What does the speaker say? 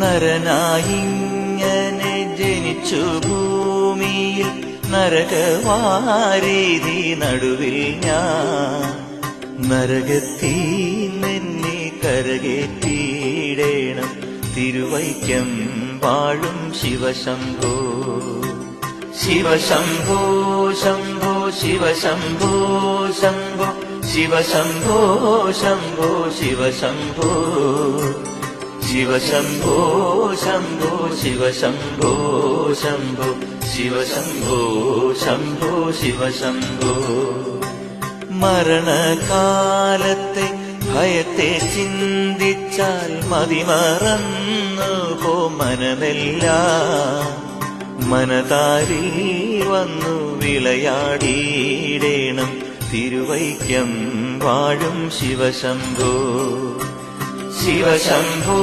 നരനായിങ്ങനെ ജനിച്ചു ഭൂമിയിൽ നരകവാരീതി നടുവിൽ ഞാൻ നരകത്തീ നിന്നെ കരകേറ്റിയിടേണം തിരുവൈക്കം വാഴും ശിവശംഭോ ശിവശംഭോ ശംഭോ ശിവശംഭോ ശംഭോ ശിവശംഭോ ശംഭോ ശിവശംഭോ ശിവശംഭോ ശംഭോ ശിവശംഭോ ശംഭോ ശിവശംഭോ ശംഭോ ശിവശംഭോ മരണകാലത്തെ ഭയത്തെ ചിന്തിച്ചാൽ മതിമറന്നു പോ മനമെല്ലാം മനതാരിൽ വന്നു വിളയാടിയിടേണം തിരുവൈക്കം വാഴും ശിവശംഭോ ശിവശംഭോ